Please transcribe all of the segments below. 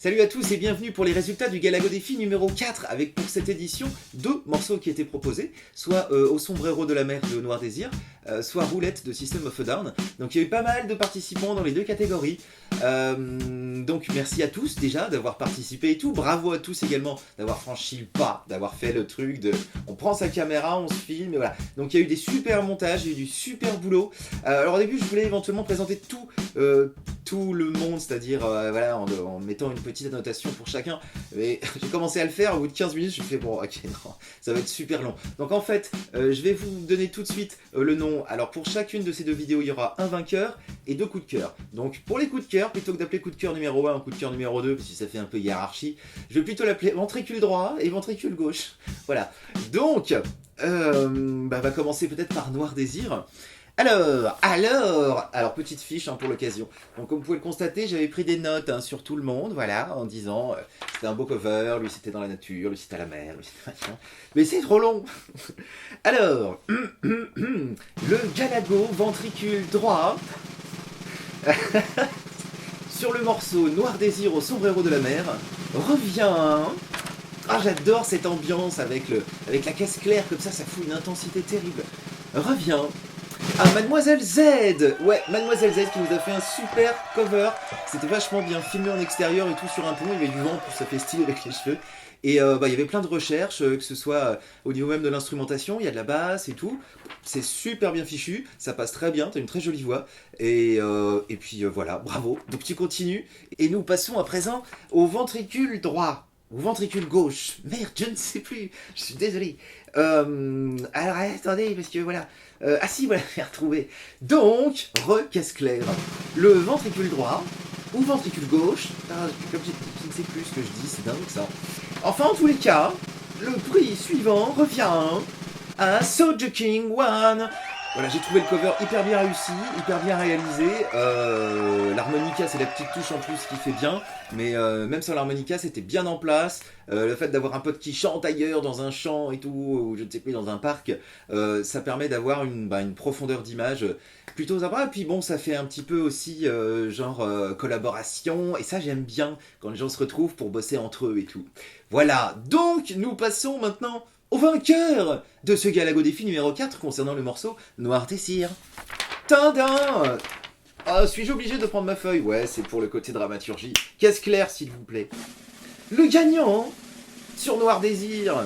Salut à tous et bienvenue pour les résultats du Galago Défi numéro 4 avec pour cette édition 2 morceaux qui étaient proposés, soit Au sombrero de la mer de Noir Désir, soit Roulette de System of a Down. Donc il y a eu pas mal de participants dans les deux catégories. Donc merci à tous déjà d'avoir participé et tout. Bravo à tous également d'avoir franchi le pas, d'avoir fait le truc de on prend sa caméra, on se filme et voilà. Donc il y a eu des super montages, il y a eu du super boulot. Alors au début je voulais éventuellement présenter tout le monde, c'est-à-dire voilà, en mettant une petite annotation pour chacun, mais j'ai commencé à le faire, au bout de 15 minutes je me fais bon ok non, ça va être super long. Donc en fait je vais vous donner tout de suite le nom. Alors pour chacune de ces deux vidéos il y aura un vainqueur et deux coups de cœur. Donc pour les coups de cœur, plutôt que d'appeler coup de cœur numéro 1 coup de cœur numéro 2 parce que ça fait un peu hiérarchie, je vais plutôt l'appeler ventricule droit et ventricule gauche. Voilà, donc on va commencer peut-être par Noir Désir. Alors, petite fiche pour l'occasion. Donc comme vous pouvez le constater, j'avais pris des notes sur tout le monde, voilà, en disant c'était un beau cover, lui c'était dans la nature, lui c'était à la mer, lui c'était machin. Mais c'est trop long. Alors, le Galago ventricule droit sur le morceau Noir Désir au sombrero de la mer revient. Ah, j'adore cette ambiance avec la caisse claire comme ça fout une intensité terrible. Revient à Mademoiselle Z. Ouais, Mademoiselle Z qui nous a fait un super cover. C'était vachement bien filmé en extérieur et tout sur un pont. Il y avait du vent, en plus ça fait style avec les cheveux. Et il y avait plein de recherches, que ce soit au niveau même de l'instrumentation, il y a de la basse et tout. C'est super bien fichu, ça passe très bien, t'as une très jolie voix. Et puis voilà, bravo. Donc tu continues. Et nous passons à présent au ventricule droit. Ou ventricule gauche. Merde, je ne sais plus. Je suis désolé. Alors attendez, parce que voilà. Ah si, voilà, j'ai retrouvé. Donc, caisse claire. Le ventricule droit ou ventricule gauche. Comme je ne sais plus ce que je dis, c'est dingue ça. Enfin, en tous les cas, le prix suivant revient à Soja King One. Voilà, j'ai trouvé le cover hyper bien réussi, hyper bien réalisé. L'harmonica, c'est la petite touche en plus qui fait bien. Mais même sans l'harmonica, c'était bien en place. Le fait d'avoir un pote qui chante ailleurs, dans un champ et tout, ou je ne sais plus, dans un parc, ça permet d'avoir une profondeur d'image plutôt sympa. Et puis bon, ça fait un petit peu aussi collaboration. Et ça, j'aime bien quand les gens se retrouvent pour bosser entre eux et tout. Voilà, donc nous passons maintenant au vainqueur de ce Galago Défi numéro 4 concernant le morceau Noir Désir. Tadam! Suis-je obligé de prendre ma feuille? Ouais, c'est pour le côté dramaturgie. Caisse claire, s'il vous plaît. Le gagnant sur Noir Désir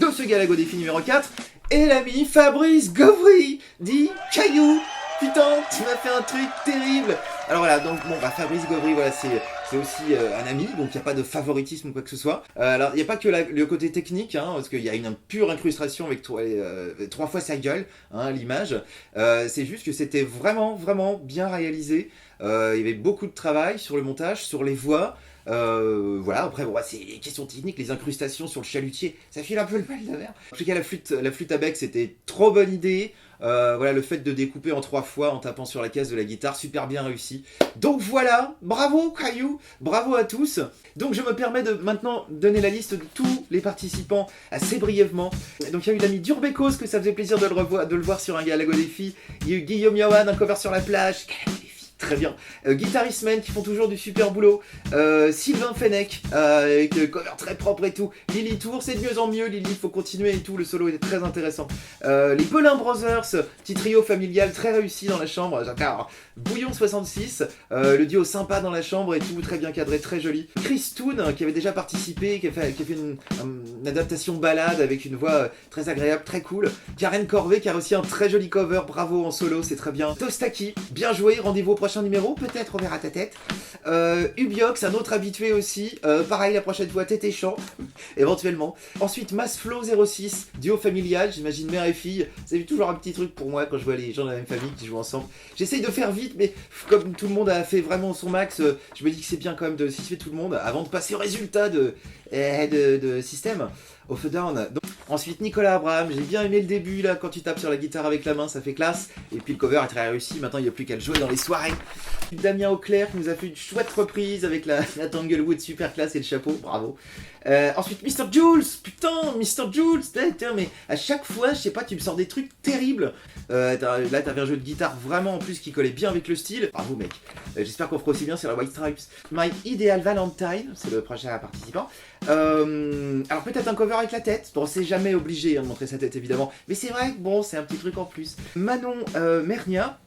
de ce Galago Défi numéro 4 est l'ami Fabrice Gauvry, dit Caillou. Putain, tu m'as fait un truc terrible. Alors voilà, donc bon, Fabrice Gauvry, voilà, c'est aussi un ami, donc il n'y a pas de favoritisme ou quoi que ce soit. Alors il n'y a pas que le côté technique, parce qu'il y a une pure incrustation avec 3 fois sa gueule, l'image. C'est juste que c'était vraiment, vraiment bien réalisé. Il y avait beaucoup de travail sur le montage, sur les voix. Voilà, après bon, c'est les questions techniques, les incrustations sur le chalutier, ça file un peu le mal de mer. En tout cas, la flûte à bec, c'était trop bonne idée. Voilà, le fait de découper en 3 fois en tapant sur la caisse de la guitare, super bien réussi. Donc voilà, bravo Caillou, bravo à tous. Donc je me permets de maintenant donner la liste de tous les participants assez brièvement. Donc il y a eu l'ami Durbekos, que ça faisait plaisir de le voir sur un Galago Défi. Il y a eu Guillaume Yohan, un cover sur la plage. Très bien. Guitarist Men qui font toujours du super boulot. Sylvain Fenech, avec cover très propre et tout. Lily Tour, c'est de mieux en mieux. Lily, il faut continuer et tout. Le solo est très intéressant. Les Belin Brothers, petit trio familial très réussi dans la chambre. J'adore. Bouillon 66, le duo sympa dans la chambre et tout, très bien cadré, très joli. Chris Toon, qui avait déjà participé, qui a fait une adaptation balade avec une voix très agréable, très cool. Karen Corvée, qui a aussi un très joli cover, bravo en solo, c'est très bien. Tostaki, bien joué, rendez-vous au prochain numéro, peut-être on verra ta tête. Ubiox, un autre habitué aussi, pareil la prochaine fois, tête et chant, éventuellement. Ensuite, Massflow 06, duo familial, j'imagine mère et fille, c'est toujours un petit truc pour moi quand je vois les gens de la même famille qui jouent ensemble. J'essaye de faire vite, mais comme tout le monde a fait vraiment son max, je me dis que c'est bien quand même de situer tout le monde avant de passer au résultat de système. of a Down. Donc, ensuite Nicolas Abraham, j'ai bien aimé le début là, quand tu tapes sur la guitare avec la main, ça fait classe. Et puis le cover est très réussi, maintenant il n'y a plus qu'à le jouer dans les soirées. Damien Auclair qui nous a fait une chouette reprise avec la Tanglewood super classe et le chapeau, bravo. Ensuite Mr. Jules, putain, Mr. Jules, putain, mais à chaque fois, je sais pas, tu me sors des trucs terribles. Là t'avais un jeu de guitare vraiment en plus qui collait bien avec le style, bravo mec. J'espère qu'on fera aussi bien sur la White Stripes. My Ideal Valentine, c'est le prochain participant. Alors peut-être un cover avec la tête, bon c'est jamais obligé de montrer sa tête évidemment, mais c'est vrai que bon c'est un petit truc en plus. Manon Mernia.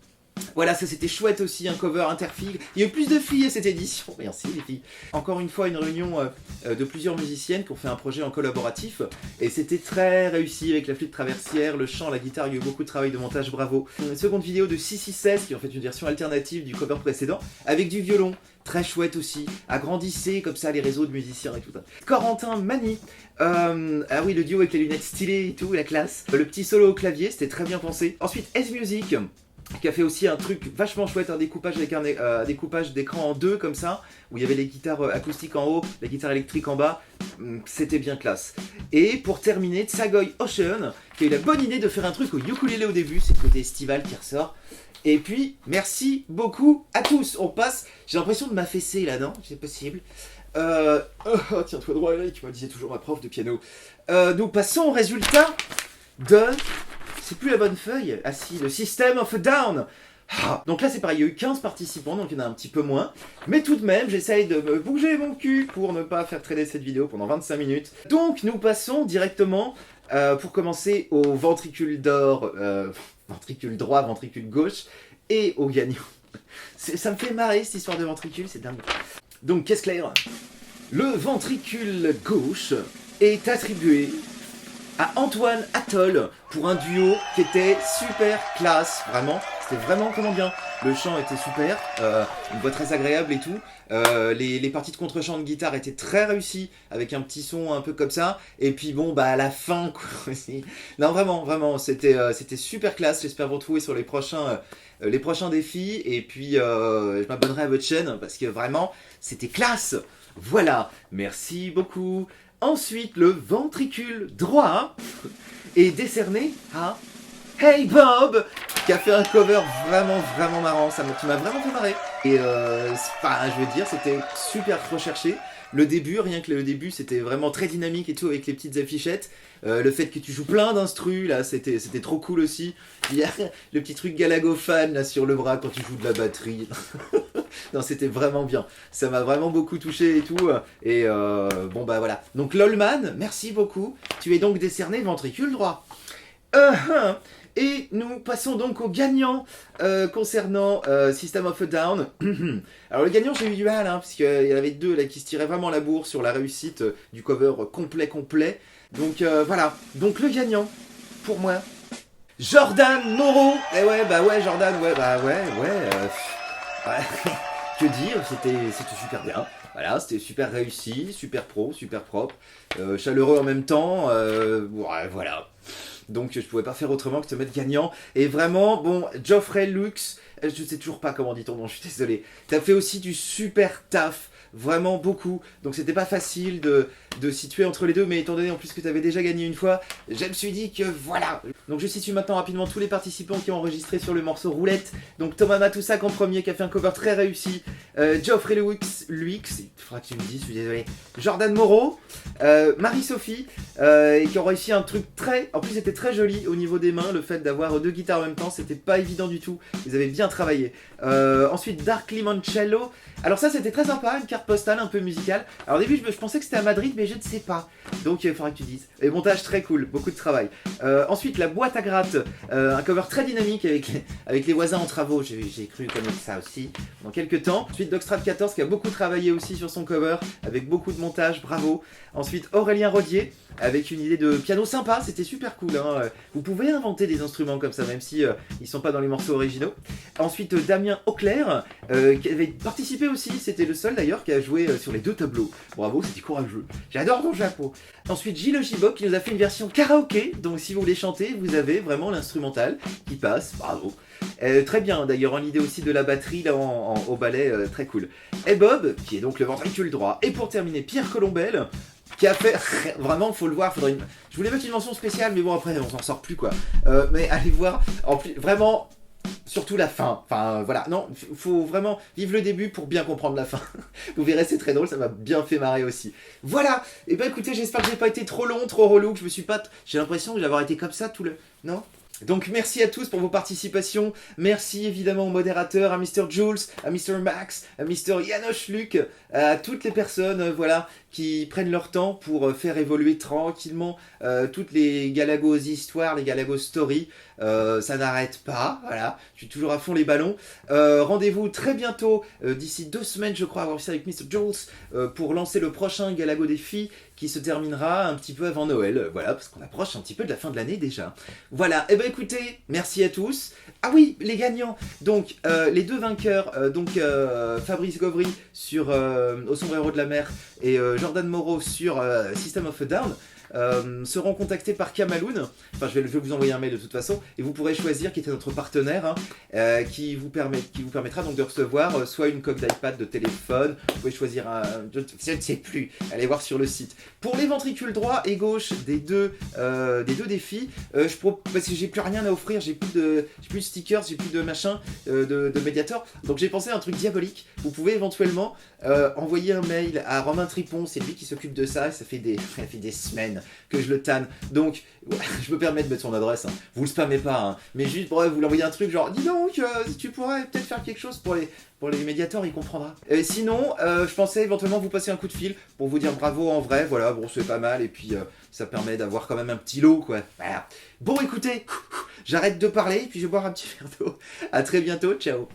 Voilà, ça c'était chouette aussi, un cover interfilles. Il y a eu plus de filles à cette édition, merci les filles. Encore une fois, une réunion de plusieurs musiciennes qui ont fait un projet en collaboratif. Et c'était très réussi avec la flûte traversière, le chant, la guitare, il y a eu beaucoup de travail de montage, bravo. Une seconde vidéo de 616 qui est en fait une version alternative du cover précédent, avec du violon. Très chouette aussi, agrandissez comme ça les réseaux de musiciens et tout. Corentin Mani, ah oui le duo avec les lunettes stylées et tout, la classe. Le petit solo au clavier, c'était très bien pensé. Ensuite S-Music, qui a fait aussi un truc vachement chouette, un découpage avec un découpage d'écran en deux comme ça, où il y avait les guitares acoustiques en haut, la guitare électrique en bas, c'était bien classe. Et pour terminer, Tsagoy Ocean, qui a eu la bonne idée de faire un truc au ukulélé au début, c'est le côté estival qui ressort. Et puis, merci beaucoup à tous. On passe, j'ai l'impression de m'affaisser là, non? C'est possible. Tiens-toi droit, Eric, me disait toujours ma prof de piano. Nous passons au résultat de... C'est plus la bonne feuille. Ah si, le System of a Down. Donc là c'est pareil, il y a eu 15 participants, donc il y en a un petit peu moins. Mais tout de même, j'essaye de me bouger mon cul pour ne pas faire traîner cette vidéo pendant 25 minutes. Donc nous passons directement, pour commencer, au ventricule d'or, ventricule droit, ventricule gauche, et au gagnant. Ça me fait marrer cette histoire de ventricule, c'est dingue. Donc qu'est-ce qu'il y a? Le ventricule gauche est attribué à Antoine Atoll pour un duo qui était super classe, vraiment, c'était vraiment bien. Le chant était super, une voix très agréable et tout. Les parties de contre-chant de guitare étaient très réussies, avec un petit son un peu comme ça. Et puis bon, bah à la fin, quoi, aussi. Non, vraiment, c'était super classe. J'espère vous retrouver sur les prochains défis. Et puis, je m'abonnerai à votre chaîne, parce que vraiment, c'était classe. Voilà, merci beaucoup. Ensuite, le ventricule droit est décerné à Hey Bob, qui a fait un cover vraiment marrant, qui m'a vraiment fait marrer. Et je veux dire, c'était super recherché. Le début, rien que le début, c'était vraiment très dynamique et tout, avec les petites affichettes. Le fait que tu joues plein d'instrus, là, c'était trop cool aussi. Il y a le petit truc galagophane, là, sur le bras, quand tu joues de la batterie. Non, c'était vraiment bien. Ça m'a vraiment beaucoup touché et tout. Et bon, bah voilà. Donc, Lolman, merci beaucoup. Tu es donc décerné ventricule droit. Et nous passons donc au gagnant concernant System of a Down. Alors le gagnant, j'ai eu du mal, parce qu'il y en avait deux là qui se tiraient vraiment la bourre sur la réussite du cover complet. Donc voilà, donc le gagnant, pour moi, Jordan Moreau. Et ouais, Jordan, que dire, c'était super bien. Voilà, c'était super réussi, super pro, super propre, chaleureux en même temps, voilà. Donc je pouvais pas faire autrement que te mettre gagnant. Et vraiment, bon, Geoffrey Lux, je sais toujours pas comment dit ton nom, je suis désolé. T'as fait aussi du super taf, vraiment beaucoup. Donc c'était pas facile de situer entre les deux, mais étant donné en plus que t'avais déjà gagné une fois, je me suis dit que voilà. Donc je situe maintenant rapidement tous les participants qui ont enregistré sur le morceau Roulette. Donc Thomas Matoussac en premier, qui a fait un cover très réussi. Geoffrey Lux, il faudra que tu me dises, je suis désolé. Jordan Moreau, Marie-Sophie, qui ont réussi un truc en plus c'était très joli au niveau des mains, le fait d'avoir deux guitares en même temps, c'était pas évident du tout, ils avaient bien travaillé. Ensuite Dark Limoncello, alors ça c'était très sympa, une carte postale un peu musicale. Alors au début je pensais que c'était à Madrid, mais je ne sais pas, donc il faudra que tu dises. Et montage très cool, beaucoup de travail. Ensuite la boîte à gratte, un cover très dynamique avec les voisins en travaux, j'ai cru connaître ça aussi dans quelques temps. Ensuite Docstrad 14 qui a beaucoup travaillé aussi sur son cover, avec beaucoup de montage, bravo. Ensuite Aurélien Rodier, avec une idée de piano sympa, c'était super cool. Vous pouvez inventer des instruments comme ça, même si ils sont pas dans les morceaux originaux. Ensuite Damien Auclair, qui avait participé aussi, c'était le seul d'ailleurs qui a joué sur les deux tableaux. Bravo, c'était courageux. J'adore ton chapeau. Ensuite Gilles Giboc qui nous a fait une version karaoké, donc si vous voulez chanter, vous avez vraiment l'instrumental qui passe, bravo. Très bien, d'ailleurs, en idée aussi de la batterie là au ballet, très cool. Et Bob, qui est donc le ventricule droit. Et pour terminer, Pierre Colombel, qui a fait... Vraiment, faut le voir, faudrait je voulais mettre une mention spéciale, mais bon, après, on s'en sort plus, quoi. Mais allez voir, en plus, vraiment... Surtout la fin, enfin voilà, non, faut vraiment vivre le début pour bien comprendre la fin. Vous verrez, c'est très drôle, ça m'a bien fait marrer aussi. Voilà, et ben écoutez, j'espère que j'ai pas été trop long, trop relou, que je me suis pas... J'ai l'impression d'avoir été comme ça tout le... Non ? Donc merci à tous pour vos participations, merci évidemment aux modérateurs, à Mr. Jules, à Mr. Max, à Mr. Janosch Luc, à toutes les personnes voilà, qui prennent leur temps pour faire évoluer tranquillement toutes les Galagos histoires, les Galagos stories. Ça n'arrête pas, voilà, je suis toujours à fond les ballons. Rendez-vous très bientôt, d'ici 2 semaines je crois, avoir réussi avec Mr. Jules, pour lancer le prochain Galago défi qui se terminera un petit peu avant Noël, voilà, parce qu'on approche un petit peu de la fin de l'année déjà. Voilà, et ben écoutez, merci à tous. Ah oui, les gagnants, donc les 2 vainqueurs, Fabrice Gauvry sur Au sombrero de la mer et Jordan Moreau sur System of a Down, seront contactés par Kamaloon. Enfin, je vais vous envoyer un mail de toute façon, et vous pourrez choisir, qui était notre partenaire, hein, qui vous permettra donc de recevoir soit une coque d'iPad, de téléphone, vous pouvez choisir un... Je ne sais plus, allez voir sur le site. Pour les ventricules droit et gauche des deux défis, parce que j'ai plus rien à offrir, j'ai plus de stickers, j'ai plus de machin, de Mediator, donc j'ai pensé à un truc diabolique. Vous pouvez éventuellement envoyer un mail à Romain Tripon, c'est lui qui s'occupe de ça, et ça fait des semaines que je le tanne, donc je me permets de mettre son adresse, hein. Vous le spammez pas, hein. Mais juste pour vous l'envoyer un truc genre, dis donc, si tu pourrais peut-être faire quelque chose pour les médiateurs, il comprendra. Sinon, je pensais éventuellement vous passer un coup de fil pour vous dire bravo en vrai, voilà, bon c'est pas mal, et puis ça permet d'avoir quand même un petit lot, quoi. Voilà. Bon écoutez, j'arrête de parler, puis je vais boire un petit verre d'eau. À très bientôt, ciao.